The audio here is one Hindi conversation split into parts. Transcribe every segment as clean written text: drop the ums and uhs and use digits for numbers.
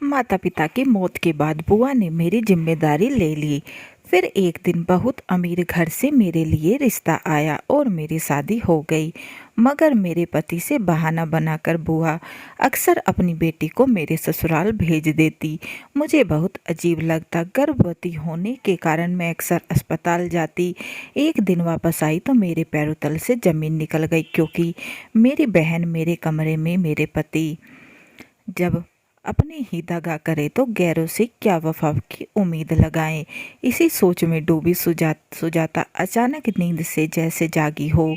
माता पिता की मौत के बाद बुआ ने मेरी जिम्मेदारी ले ली। फिर एक दिन बहुत अमीर घर से मेरे लिए रिश्ता आया और मेरी शादी हो गई। मगर मेरे पति से बहाना बनाकर बुआ अक्सर अपनी बेटी को मेरे ससुराल भेज देती। मुझे बहुत अजीब लगता। गर्भवती होने के कारण मैं अक्सर अस्पताल जाती। एक दिन वापस आई तो मेरे पैरों तल से जमीन निकल गई, क्योंकि मेरी बहन मेरे कमरे में मेरे पति जब अपने ही दगा करे तो गैरों से क्या वफा की उम्मीद लगाएं। इसी सोच में डूबी सुजाता अचानक नींद से जैसे जागी हो।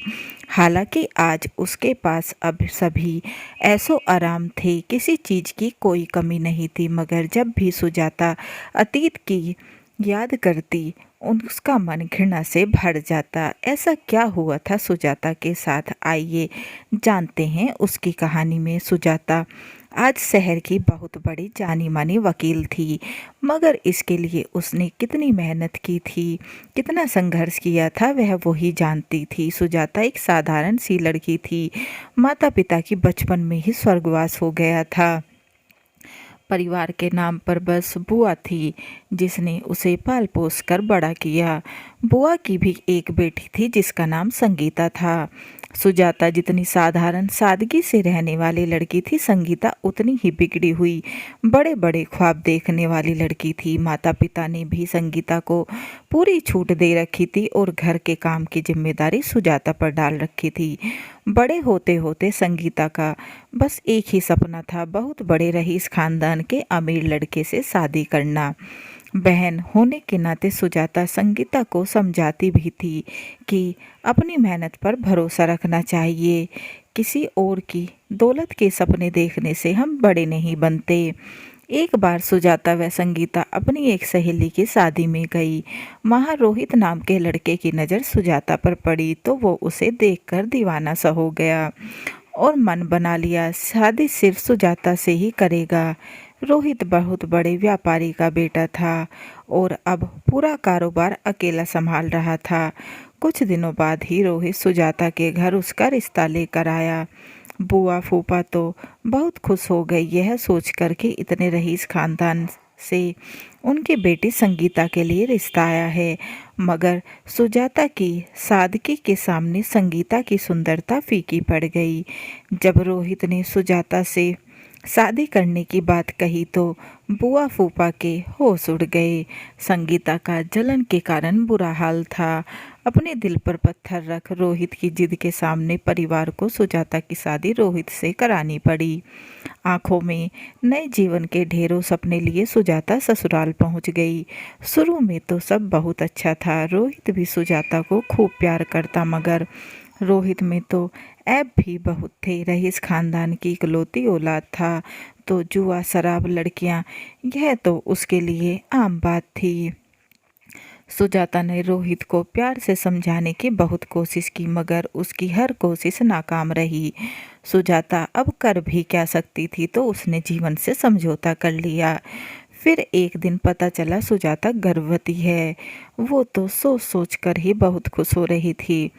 हालांकि आज उसके पास अब सभी ऐसो आराम थे, किसी चीज की कोई कमी नहीं थी। मगर जब भी सुजाता अतीत की याद करती, उसका मन घृणा से भर जाता। ऐसा क्या हुआ था सुजाता के साथ, आइए जानते हैं उसकी कहानी में। सुजाता आज शहर की बहुत बड़ी जानी मानी वकील थी, मगर इसके लिए उसने कितनी मेहनत की थी, कितना संघर्ष किया था, वह वही जानती थी। सुजाता एक साधारण सी लड़की थी। माता पिता की बचपन में ही स्वर्गवास हो गया था। परिवार के नाम पर बस बुआ थी, जिसने उसे पाल पोस कर बड़ा किया। बुआ की भी एक बेटी थी जिसका नाम संगीता था। सुजाता जितनी साधारण सादगी से रहने वाली लड़की थी, संगीता उतनी ही बिगड़ी हुई बड़े बड़े ख्वाब देखने वाली लड़की थी। माता पिता ने भी संगीता को पूरी छूट दे रखी थी और घर के काम की जिम्मेदारी सुजाता पर डाल रखी थी। बड़े होते होते संगीता का बस एक ही सपना था, बहुत बड़े रईस खानदान के अमीर लड़के से शादी करना। बहन होने के नाते सुजाता संगीता को समझाती भी थी कि अपनी मेहनत पर भरोसा रखना चाहिए। किसी और की दौलत के सपने देखने से हम बड़े नहीं बनते। एक बार सुजाता व संगीता अपनी एक सहेली की शादी में गई। वहाँ रोहित नाम के लड़के की नज़र सुजाता पर पड़ी तो वो उसे देखकर दीवाना सा हो गया और मन बना लिया शादी सिर्फ सुजाता से ही करेगा। रोहित बहुत बड़े व्यापारी का बेटा था और अब पूरा कारोबार अकेला संभाल रहा था। कुछ दिनों बाद ही रोहित सुजाता के घर उसका रिश्ता लेकर आया। बुआ फूफा तो बहुत खुश हो गई, यह सोचकर कि इतने रईस खानदान से उनकी बेटी संगीता के लिए रिश्ता आया है। मगर सुजाता की सादगी के सामने संगीता की सुंदरता फीकी पड़ गई। जब रोहित ने सुजाता से शादी करने की बात कही तो बुआ फूफा के होश उड़ गए। संगीता का जलन के कारण बुरा हाल था। अपने दिल पर पत्थर रख रोहित की जिद के सामने परिवार को सुजाता की शादी रोहित से करानी पड़ी। आंखों में नए जीवन के ढेरों सपने लिए सुजाता ससुराल पहुंच गई। शुरू में तो सब बहुत अच्छा था। रोहित भी सुजाता को खूब प्यार करता, मगर रोहित में तो ऐब भी बहुत थे। रईस खानदान की इकलौती औलाद था तो जुआ शराब लड़कियां, यह तो उसके लिए आम बात थी। सुजाता ने रोहित को प्यार से समझाने की बहुत कोशिश की, मगर उसकी हर कोशिश नाकाम रही। सुजाता अब कर भी क्या सकती थी, तो उसने जीवन से समझौता कर लिया। फिर एक दिन पता चला सुजाता गर्भवती है। वो तो सोच सोच कर ही बहुत खुश हो रही थी।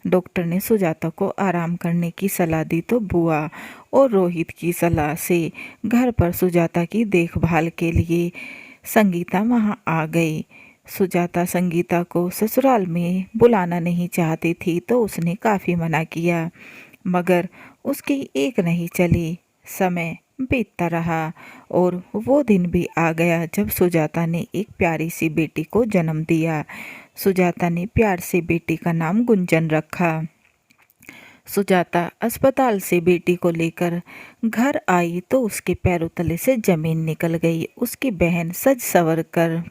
डॉक्टर ने सुजाता को आराम करने की सलाह दी तो बुआ और रोहित की सलाह से घर पर सुजाता की देखभाल के लिए संगीता वहाँ आ गई। सुजाता संगीता को ससुराल में बुलाना नहीं चाहती थी तो उसने काफ़ी मना किया, मगर उसकी एक नहीं चली। समय बीतता रहा और वो दिन भी आ गया जब सुजाता ने एक प्यारी सी बेटी को जन्म दिया। सुजाता ने प्यार से बेटी का नाम गुंजन रखा। सुजाता अस्पताल से बेटी को लेकर घर आई तो उसके पैरों तले से जमीन निकल गई। उसकी बहन सज संवर कर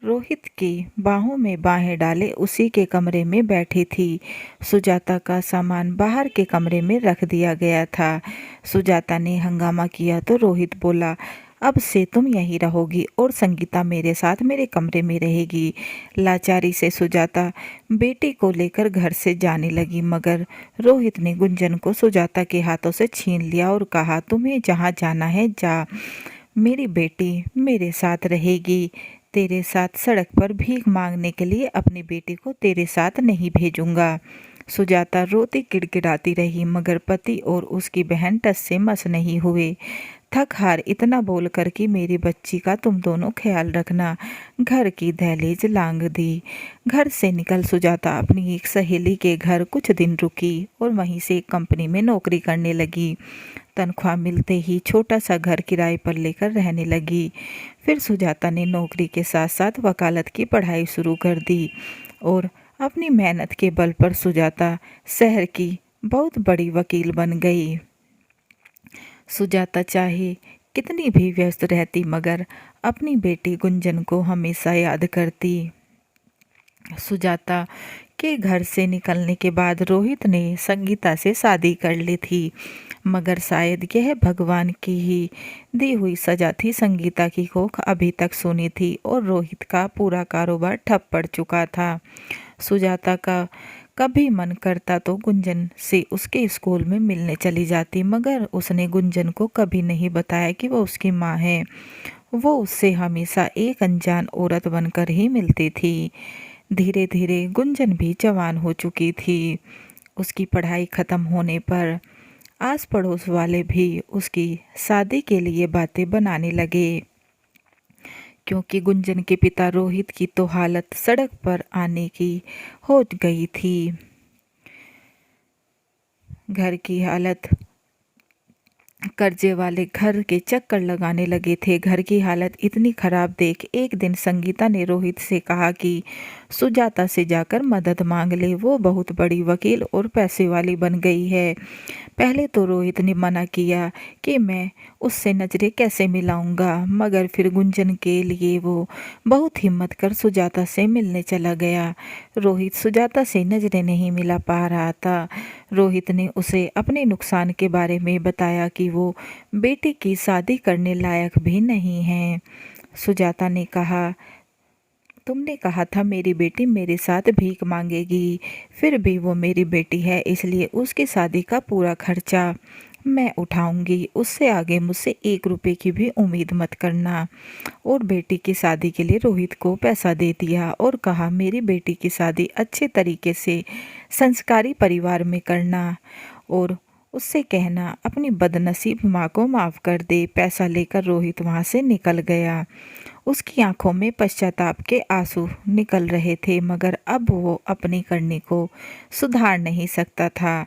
रोहित की बाहों में बाहें डाले उसी के कमरे में बैठी थी। सुजाता का सामान बाहर के कमरे में रख दिया गया था। सुजाता ने हंगामा किया तो रोहित बोला, अब से तुम यहीं रहोगी और संगीता मेरे साथ मेरे कमरे में रहेगी। लाचारी से सुजाता बेटी को लेकर घर से जाने लगी, मगर रोहित ने गुंजन को सुजाता के हाथों से छीन लिया और कहा, तुम्हें जहाँ जाना है जा, मेरी बेटी मेरे साथ रहेगी। तेरे साथ सड़क पर भीख मांगने के लिए अपनी बेटी को तेरे साथ नहीं भेजूंगा। सुजाता रोती किड़किड़ाती रही, मगर पति और उसकी बहन टस से मस नहीं हुए। थक हार इतना बोलकर कि मेरी बच्ची का तुम दोनों ख्याल रखना, घर की दहलीज लांघ दी। घर से निकल सुजाता अपनी एक सहेली के घर कुछ दिन रुकी और वहीं से एक कंपनी में नौकरी करने लगी। तनख्वाह मिलते ही छोटा सा घर किराए पर लेकर रहने लगी। फिर सुजाता ने नौकरी के साथ साथ वकालत की पढ़ाई शुरू कर दी और अपनी मेहनत के बल पर सुजाता शहर की बहुत बड़ी वकील बन गई। सुजाता चाहे कितनी भी व्यस्त रहती मगर अपनी बेटी गुंजन को हमेशा याद करती। सुजाता के घर से निकलने के बाद रोहित ने संगीता से शादी कर ली थी, मगर शायद यह भगवान की ही दी हुई सजा थी। संगीता की कोख अभी तक सूनी थी और रोहित का पूरा कारोबार ठप पड़ चुका था। सुजाता का कभी मन करता तो गुंजन से उसके स्कूल में मिलने चली जाती, मगर उसने गुंजन को कभी नहीं बताया कि वो उसकी माँ है। वो उससे हमेशा एक अनजान औरत बनकर ही मिलती थी। धीरे धीरे गुंजन भी जवान हो चुकी थी। उसकी पढ़ाई खत्म होने पर आस पड़ोस वाले भी उसकी शादी के लिए बातें बनाने लगे, क्योंकि गुंजन के पिता रोहित की तो हालत सड़क पर आने की हो गई थी। घर की हालत, कर्जे वाले घर के चक्कर लगाने लगे थे। घर की हालत इतनी खराब देख एक दिन संगीता ने रोहित से कहा कि सुजाता से जाकर मदद मांग ले, वो बहुत बड़ी वकील और पैसे वाली बन गई है। पहले तो रोहित ने मना किया कि मैं उससे नज़रें कैसे मिलाऊंगा, मगर फिर गुंजन के लिए वो बहुत हिम्मत कर सुजाता से मिलने चला गया। रोहित सुजाता से नज़रें नहीं मिला पा रहा था। रोहित ने उसे अपने नुकसान के बारे में बताया कि वो बेटी की शादी करने लायक भी नहीं है। सुजाता ने कहा, तुमने कहा था मेरी बेटी मेरे साथ भीख मांगेगी, फिर भी वो मेरी बेटी है, इसलिए उसकी शादी का पूरा खर्चा मैं उठाऊंगी। उससे आगे मुझसे 1 रुपए की भी उम्मीद मत करना। और बेटी की शादी के लिए रोहित को पैसा दे दिया और कहा मेरी बेटी की शादी अच्छे तरीके से संस्कारी परिवार में करना और उससे कहना अपनी बदनसीब माँ को माफ़ कर दे। पैसा लेकर रोहित वहाँ से निकल गया। उसकी आंखों में पश्चाताप के आंसू निकल रहे थे, मगर अब वो अपनी करनी को सुधार नहीं सकता था।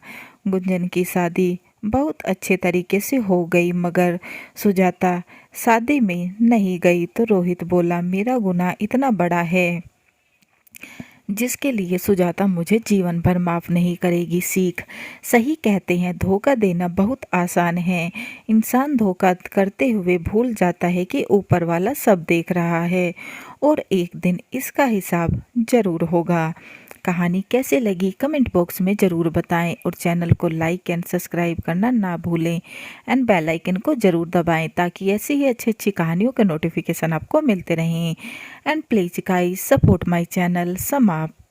गुंजन की शादी बहुत अच्छे तरीके से हो गई, मगर सुजाता शादी में नहीं गई तो रोहित बोला, मेरा गुनाह इतना बड़ा है जिसके लिए सुजाता मुझे जीवन भर माफ़ नहीं करेगी। सीख, सही कहते हैं धोखा देना बहुत आसान है। इंसान धोखा करते हुए भूल जाता है कि ऊपर वाला सब देख रहा है और एक दिन इसका हिसाब जरूर होगा। कहानी कैसे लगी कमेंट बॉक्स में ज़रूर बताएं और चैनल को लाइक एंड सब्सक्राइब करना ना भूलें एंड बेल आइकन को ज़रूर दबाएं ताकि ऐसी ही अच्छी अच्छी कहानियों के नोटिफिकेशन आपको मिलते रहें। And please guys support my channel. समाप्त।